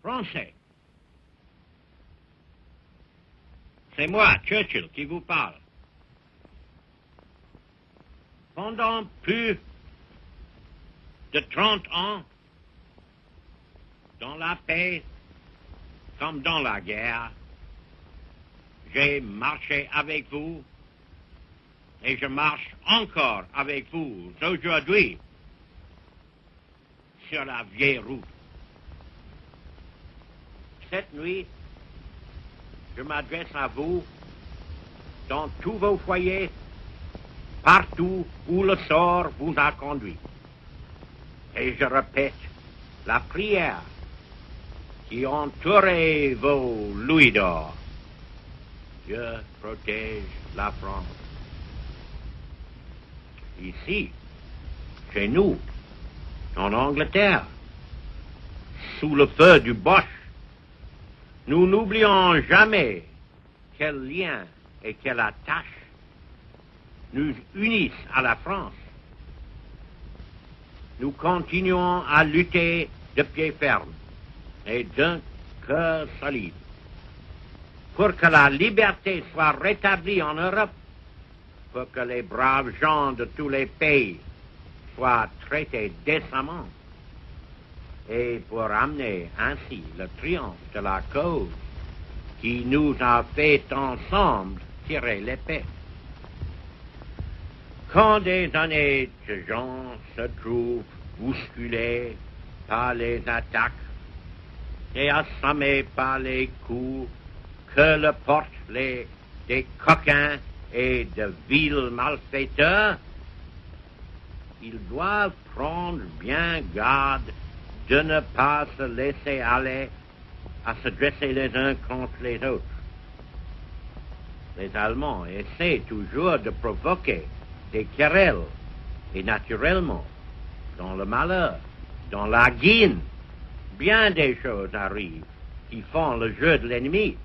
Français. C'est moi, Churchill, qui vous parle. Pendant plus de 30 ans, dans la paix comme dans la guerre, j'ai marché avec vous et je marche encore avec vous aujourd'hui sur la vieille route. Cette nuit, je m'adresse à vous dans tous vos foyers, partout où le sort vous a conduit. Et je répète la prière qui entourait vos louis d'or. Dieu protège la France. Ici, chez nous, en Angleterre, sous le feu du Boche, nous n'oublions jamais quel lien et quelle attache nous unissent à la France. Nous continuons à lutter de pied ferme et d'un cœur solide pour que la liberté soit rétablie en Europe, pour que les braves gens de tous les pays soient traités décemment et pour amener ainsi le triomphe de la cause qui nous a fait ensemble tirer l'épée. Quand des années de gens se trouvent bousculés par les attaques et assommés par les coups que le portent des coquins et de vils malfaiteurs, ils doivent prendre bien garde de ne pas se laisser aller à se dresser les uns contre les autres. Les Allemands essaient toujours de provoquer des querelles, et naturellement, dans le malheur, dans la guine, bien des choses arrivent qui font le jeu de l'ennemi.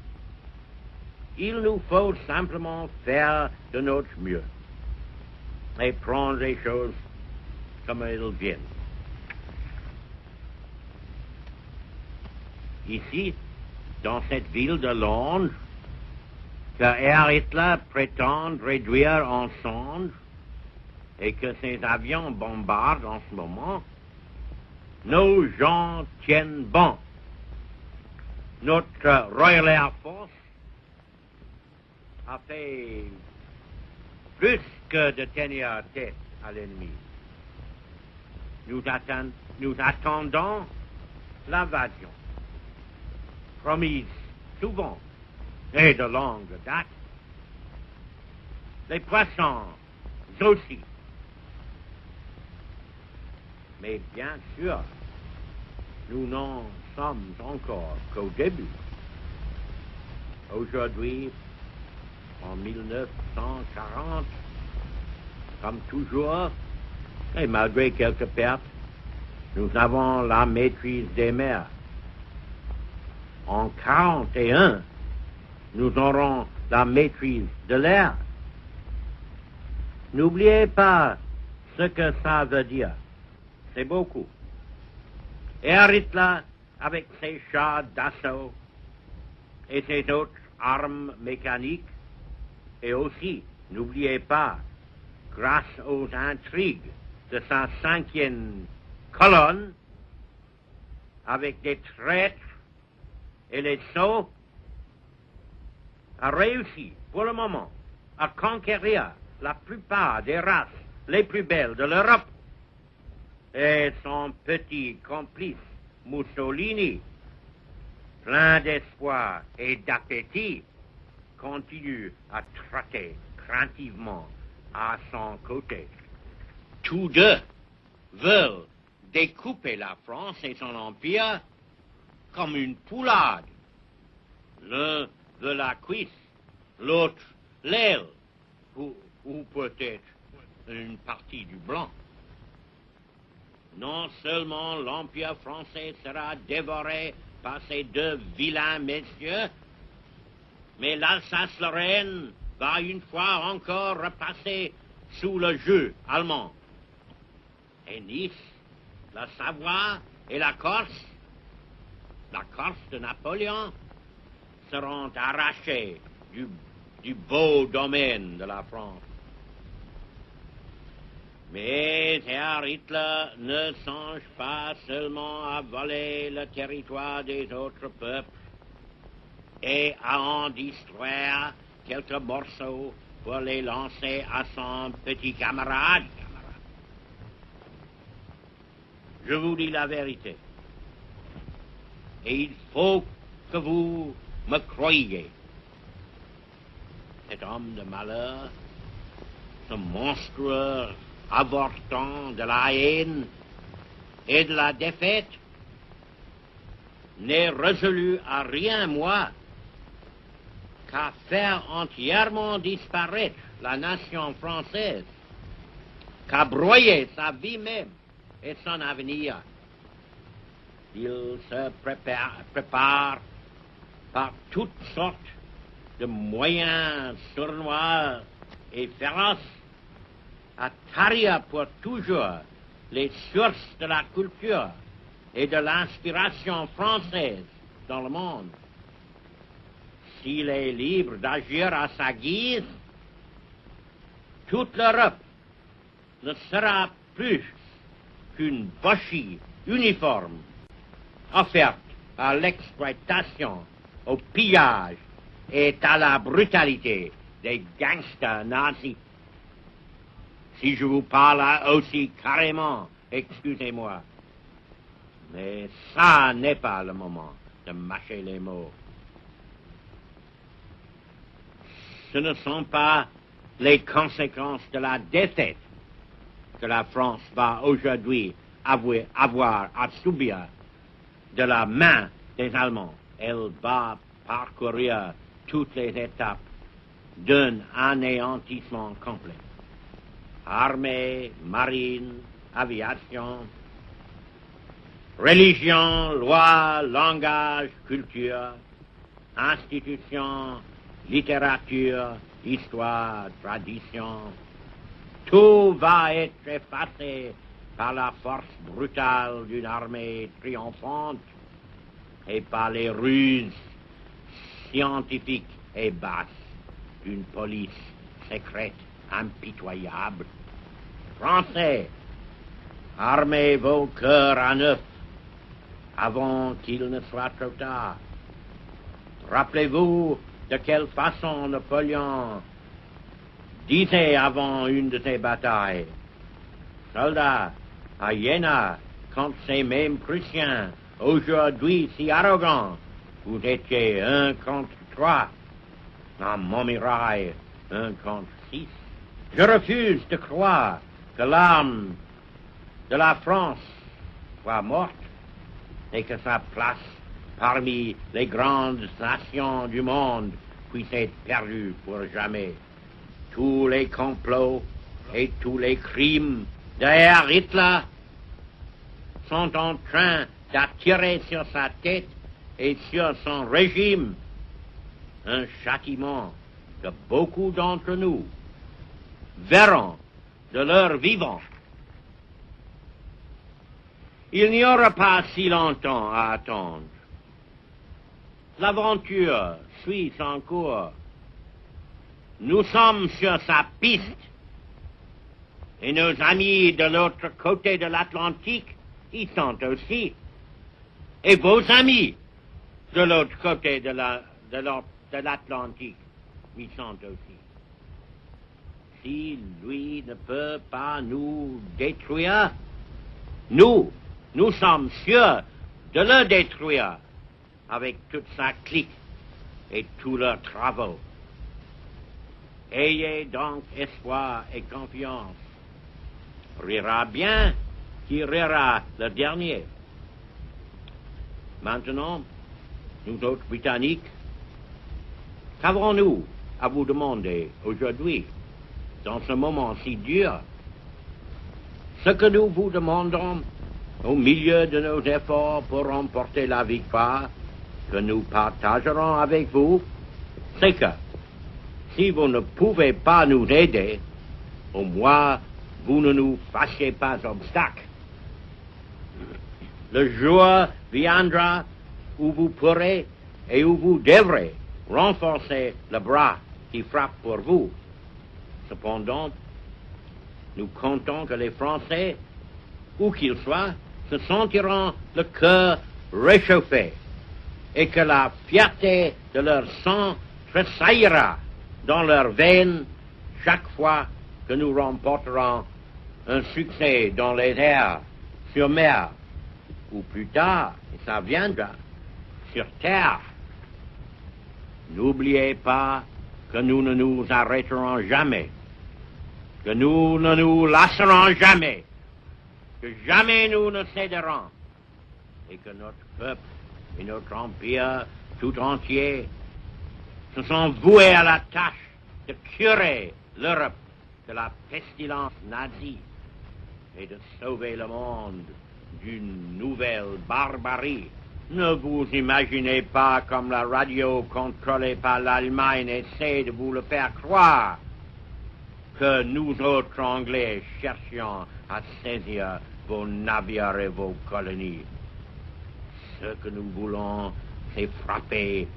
Il nous faut simplement faire de notre mieux et prendre les choses comme elles viennent. Ici, dans cette ville de Londres, que Herr Hitler prétend réduire en cendres et que ses avions bombardent en ce moment, nos gens tiennent bon. Notre Royal Air Force a fait plus que de tenir tête à l'ennemi. Nous attendons l'invasion, promise souvent et de longue date. Les poissons aussi. Mais bien sûr, nous n'en sommes encore qu'au début. Aujourd'hui, en 1940, comme toujours, et malgré quelques pertes, nous avons la maîtrise des mers. En 41, nous aurons la maîtrise de l'air. N'oubliez pas ce que ça veut dire. C'est beaucoup. Herr Hitler, avec ses chars d'assaut et ses autres armes mécaniques, et aussi, n'oubliez pas, grâce aux intrigues de sa 5e colonne, avec des traîtres et les sots, a réussi, pour le moment, à conquérir la plupart des races les plus belles de l'Europe. Et son petit complice, Mussolini, plein d'espoir et d'appétit, continue à trotter craintivement à son côté. Tous deux veulent découper la France et son empire comme une poulade. L'un veut la cuisse, l'autre l'aile, ou peut-être une partie du blanc. Non seulement l'Empire français sera dévoré par ces deux vilains messieurs, mais l'Alsace-Lorraine va une fois encore repasser sous le joug allemand. Et Nice, la Savoie et la Corse la Corse de Napoléon seront arrachés du beau domaine de la France. Mais Herr Hitler ne songe pas seulement à voler le territoire des autres peuples et à en distraire quelques morceaux pour les lancer à son petit camarade. Je vous dis la vérité. Et il faut que vous me croyiez. Cet homme de malheur, ce monstrueux avortant de la haine et de la défaite, n'est résolu à rien, moi, qu'à faire entièrement disparaître la nation française, qu'à broyer sa vie même et son avenir. Il se prépare par toutes sortes de moyens sournois et féroces à tarir pour toujours les sources de la culture et de l'inspiration française dans le monde. S'il est libre d'agir à sa guise, toute l'Europe ne sera plus qu'une boucherie uniforme offerte à l'exploitation, au pillage et à la brutalité des gangsters nazis. Si je vous parle aussi carrément, excusez-moi, mais ça n'est pas le moment de mâcher les mots. Ce ne sont pas les conséquences de la défaite que la France va aujourd'hui avoir à subir de la main des Allemands. Elle va parcourir toutes les étapes d'un anéantissement complet. Armée, marine, aviation, religion, loi, langage, culture, institutions, littérature, histoire, tradition, tout va être effacé par la force brutale d'une armée triomphante et par les ruses scientifiques et basses d'une police secrète impitoyable. Français, armez vos cœurs à neuf avant qu'il ne soit trop tard. Rappelez-vous de quelle façon Napoléon disait avant une de ces batailles: soldats, à Jena, contre ces mêmes Prussiens, aujourd'hui si arrogants, vous étiez 1 contre 3, à Montmirail, 1 contre 6. Je refuse de croire que l'âme de la France soit morte et que sa place parmi les grandes nations du monde puisse être perdue pour jamais. Tous les complots et tous les crimes derrière Hitler sont en train d'attirer sur sa tête et sur son régime un châtiment que beaucoup d'entre nous verront de leur vivant. Il n'y aura pas si longtemps à attendre. L'aventure suit son cours. Nous sommes sur sa piste. Et nos amis de l'autre côté de l'Atlantique y sont aussi. Et vos amis de l'autre côté de l'Atlantique y sont aussi. Si lui ne peut pas nous détruire, nous sommes sûrs de le détruire avec toute sa clique et tous leurs travaux. Ayez donc espoir et confiance. Rira bien qui rira le dernier. Maintenant, nous autres Britanniques, qu'avons-nous à vous demander aujourd'hui, dans ce moment si dur? Ce que nous vous demandons, au milieu de nos efforts pour remporter la victoire que nous partagerons avec vous, c'est que, si vous ne pouvez pas nous aider, au moins vous ne nous fassiez pas obstacle. Le jour viendra où vous pourrez et où vous devrez renforcer le bras qui frappe pour vous. Cependant, nous comptons que les Français, où qu'ils soient, se sentiront le cœur réchauffé et que la fierté de leur sang tressaillira dans leurs veines chaque fois que nous remporterons un succès dans les airs, sur mer, ou plus tard, et ça viendra, sur terre. N'oubliez pas que nous ne nous arrêterons jamais, que nous ne nous lasserons jamais, que jamais nous ne céderons, et que notre peuple et notre empire tout entier se sont voués à la tâche de curer l'Europe de la pestilence nazie et de sauver le monde d'une nouvelle barbarie. Ne vous imaginez pas comme la radio contrôlée par l'Allemagne essaie de vous le faire croire que nous autres Anglais cherchions à saisir vos navires et vos colonies. Ce que nous voulons, c'est frapper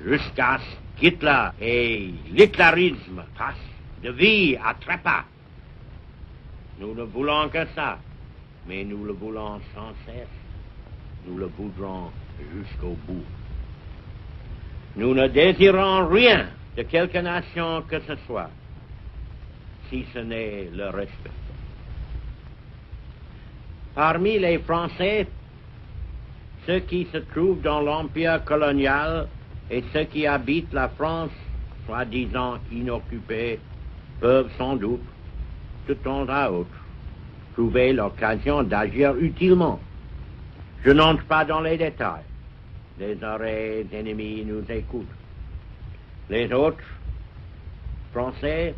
jusqu'à ce qu'Hitler et l'hitlérisme passent de vie à trépas. Nous ne voulons que ça, mais nous le voulons sans cesse. Nous le voudrons jusqu'au bout. Nous ne désirons rien de quelque nation que ce soit, si ce n'est le respect. Parmi les Français, ceux qui se trouvent dans l'empire colonial et ceux qui habitent la France, soi-disant inoccupés, peuvent sans doute, de temps à autre, trouver l'occasion d'agir utilement. Je n'entre pas dans les détails. Les oreilles ennemies nous écoutent. Les autres, Français,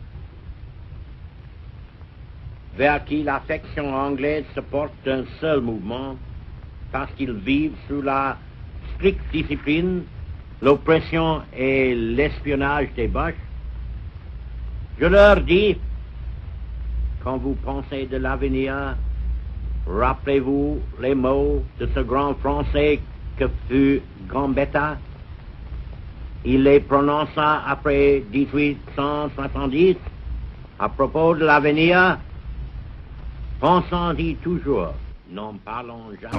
vers qui l'affection anglaise se porte d'un seul mouvement, parce qu'ils vivent sous la stricte discipline, l'oppression et l'espionnage des Boches, je leur dis, quand vous pensez de l'avenir, rappelez-vous les mots de ce grand Français que fut Gambetta. Il les prononça après 1870 à propos de l'avenir. Pensons-y toujours, n'en parlons jamais.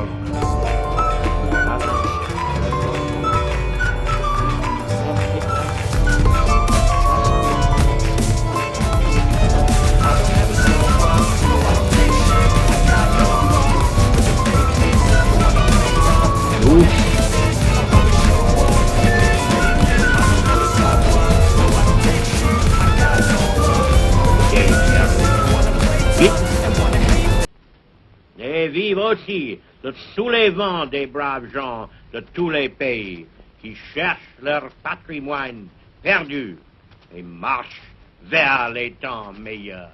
Et vive aussi le soulèvement des braves gens de tous les pays qui cherchent leur patrimoine perdu et marchent vers les temps meilleurs.